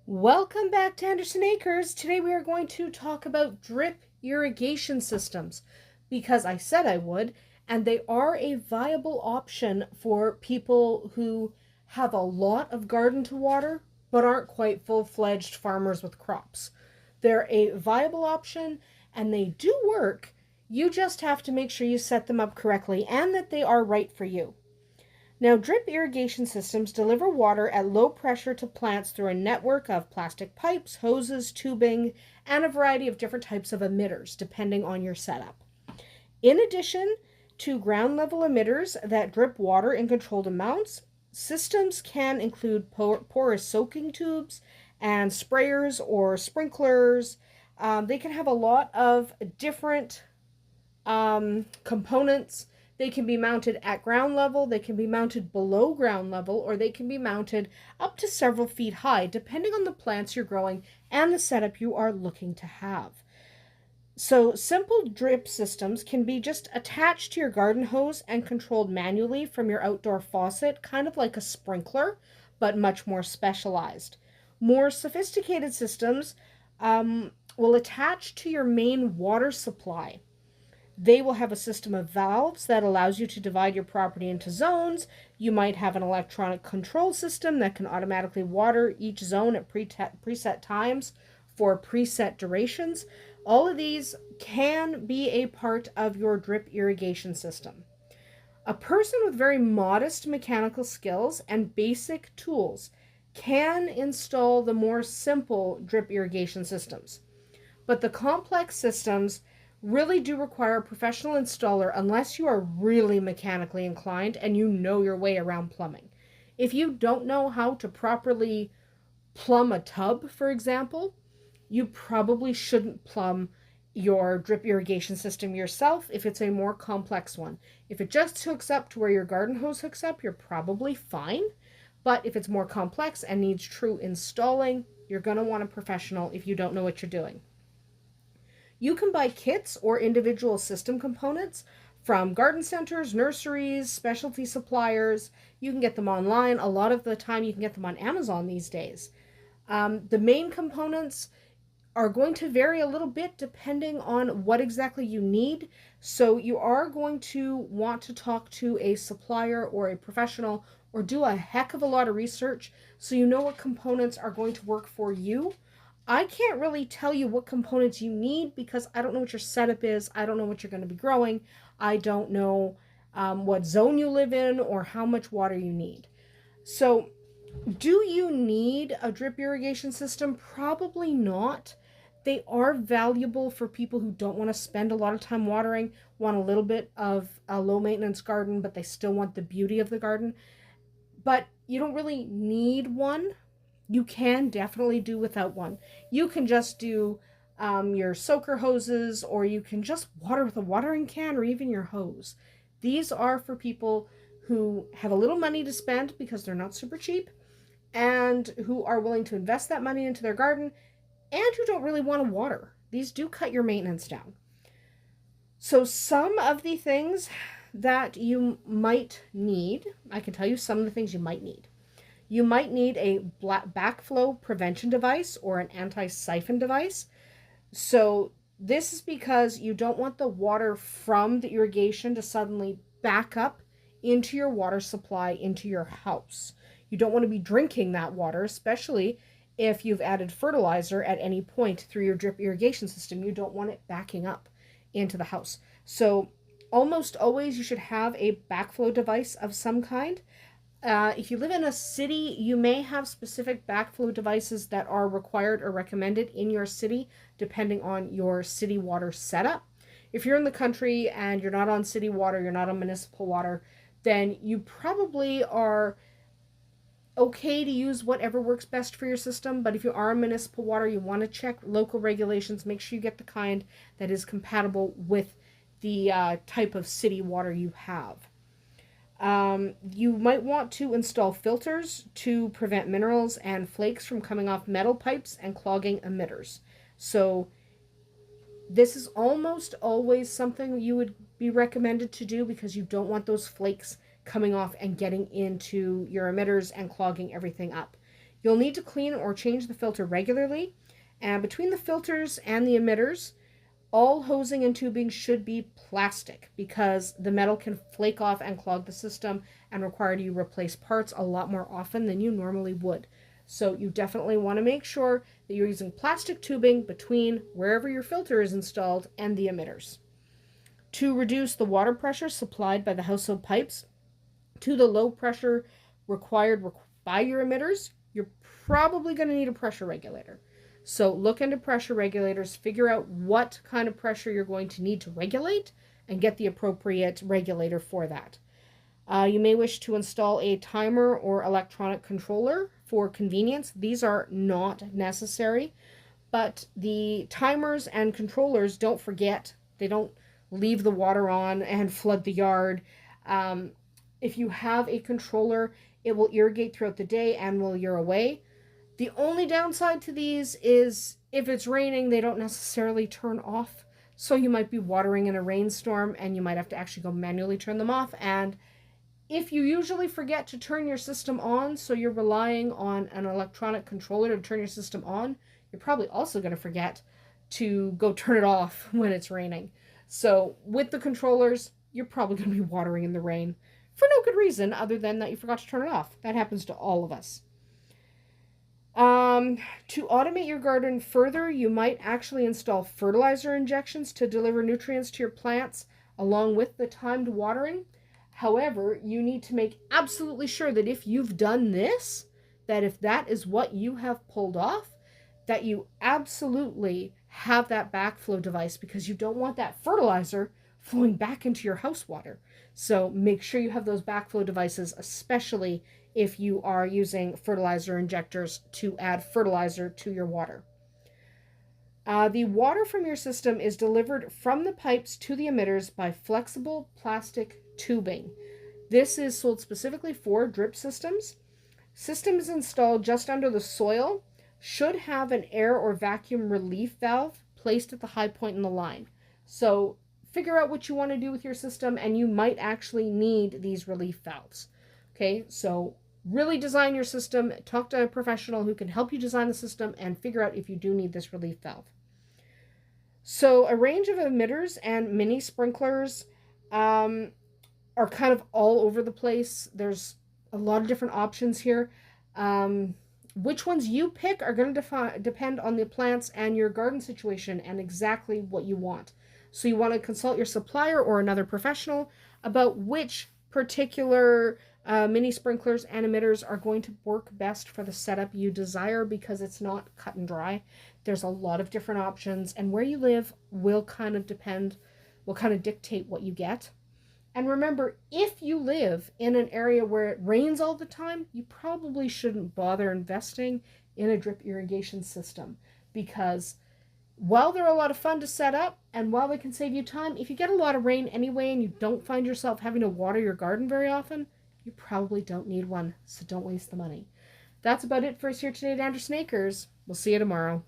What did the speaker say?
Welcome back to Andersen Acres. Today we are going to talk about drip irrigation systems because I said I would, and they are a viable option for people who have a lot of garden to water but aren't quite full-fledged farmers with crops. They're a viable option and they do work. You just have to make sure you set them up correctly and that they are right for you. Now, drip irrigation systems deliver water at low pressure to plants through a network of plastic pipes, hoses, tubing, and a variety of different types of emitters, depending on your setup. In addition to ground level emitters that drip water in controlled amounts, systems can include porous soaking tubes and sprayers or sprinklers. They can have a lot of different components. They can be mounted at ground level, they can be mounted below ground level, or they can be mounted up to several feet high, depending on the plants you're growing and the setup you are looking to have. So simple drip systems can be just attached to your garden hose and controlled manually from your outdoor faucet, kind of like a sprinkler, but much more specialized. More sophisticated systems will attach to your main water supply. They will have a system of valves that allows you to divide your property into zones. You might have an electronic control system that can automatically water each zone at preset times for preset durations. All of these can be a part of your drip irrigation system. A person with very modest mechanical skills and basic tools can install the more simple drip irrigation systems. But the complex systems really do require a professional installer unless you are really mechanically inclined and you know your way around plumbing. If you don't know how to properly plumb a tub, for example, you probably shouldn't plumb your drip irrigation system yourself if it's a more complex one. If it just hooks up to where your garden hose hooks up, you're probably fine. But if it's more complex and needs true installing, you're going to want a professional if you don't know what you're doing. You can buy kits or individual system components from garden centers, nurseries, specialty suppliers. You can get them online. A lot of the time you can get them on Amazon these days. The main components are going to vary a little bit depending on what exactly you need. So you are going to want to talk to a supplier or a professional or do a heck of a lot of research so you know what components are going to work for you. I can't really tell you what components you need because I don't know what your setup is. I don't know what you're going to be growing. I don't know what zone you live in or how much water you need. So do you need a drip irrigation system? Probably not. They are valuable for people who don't want to spend a lot of time watering, want a little bit of a low maintenance garden, but they still want the beauty of the garden. But you don't really need one. You can definitely do without one. You can just do your soaker hoses, or you can just water with a watering can or even your hose. These are for people who have a little money to spend because they're not super cheap and who are willing to invest that money into their garden and who don't really want to water. These do cut your maintenance down. So some of the things that you might need, I can tell you some of the things you might need. You might need a backflow prevention device or an anti-siphon device. So this is because you don't want the water from the irrigation to suddenly back up into your water supply, into your house. You don't want to be drinking that water, especially if you've added fertilizer at any point through your drip irrigation system. You don't want it backing up into the house. So almost always you should have a backflow device of some kind. If you live in a city, you may have specific backflow devices that are required or recommended in your city, depending on your city water setup. If you're in the country and you're not on city water, you're not on municipal water, then you probably are okay to use whatever works best for your system. But if you are on municipal water, you want to check local regulations. Make sure you get the kind that is compatible with the type of city water you have. You might want to install filters to prevent minerals and flakes from coming off metal pipes and clogging emitters. So this is almost always something you would be recommended to do because you don't want those flakes coming off and getting into your emitters and clogging everything up. You'll need to clean or change the filter regularly. And between the filters and the emitters, all hosing and tubing should be plastic because the metal can flake off and clog the system and require you to replace parts a lot more often than you normally would. So you definitely want to make sure that you're using plastic tubing between wherever your filter is installed and the emitters. To reduce the water pressure supplied by the household pipes to the low pressure required by your emitters, you're probably going to need a pressure regulator. So look into pressure regulators, figure out what kind of pressure you're going to need to regulate, and get the appropriate regulator for that. You may wish to install a timer or electronic controller for convenience. These are not necessary, but the timers and controllers, don't forget, they don't leave the water on and flood the yard. If you have a controller, it will irrigate throughout the day and while you're away. The only downside to these is if it's raining, they don't necessarily turn off. So you might be watering in a rainstorm and you might have to actually go manually turn them off. And if you usually forget to turn your system on, so you're relying on an electronic controller to turn your system on, you're probably also going to forget to go turn it off when it's raining. So with the controllers, you're probably going to be watering in the rain for no good reason other than that you forgot to turn it off. That happens to all of us. To automate your garden further, you might actually install fertilizer injections to deliver nutrients to your plants along with the timed watering. However, you need to make absolutely sure that if you've done this, that if that is what you have pulled off, that you absolutely have that backflow device because you don't want that fertilizer flowing back into your house water. So make sure you have those backflow devices, especially if you are using fertilizer injectors to add fertilizer to your water. The water from your system is delivered from the pipes to the emitters by flexible plastic tubing. This is sold specifically for drip systems. Systems installed just under the soil should have an air or vacuum relief valve placed at the high point in the line. So figure out what you want to do with your system and you might actually need these relief valves. Okay, so really design your system, talk to a professional who can help you design the system and figure out if you do need this relief valve. So a range of emitters and mini sprinklers are kind of all over the place. There's a lot of different options here. Which ones you pick are going to depend on the plants and your garden situation and exactly what you want. So you want to consult your supplier or another professional about which particular mini sprinklers and emitters are going to work best for the setup you desire because it's not cut and dry. There's a lot of different options and where you live will kind of dictate what you get. And remember, if you live in an area where it rains all the time, you probably shouldn't bother investing in a drip irrigation system because while they're a lot of fun to set up and while they can save you time, if you get a lot of rain anyway and you don't find yourself having to water your garden very often, you probably don't need one, so don't waste the money. That's about it for us here today at Andersen Acres. We'll see you tomorrow.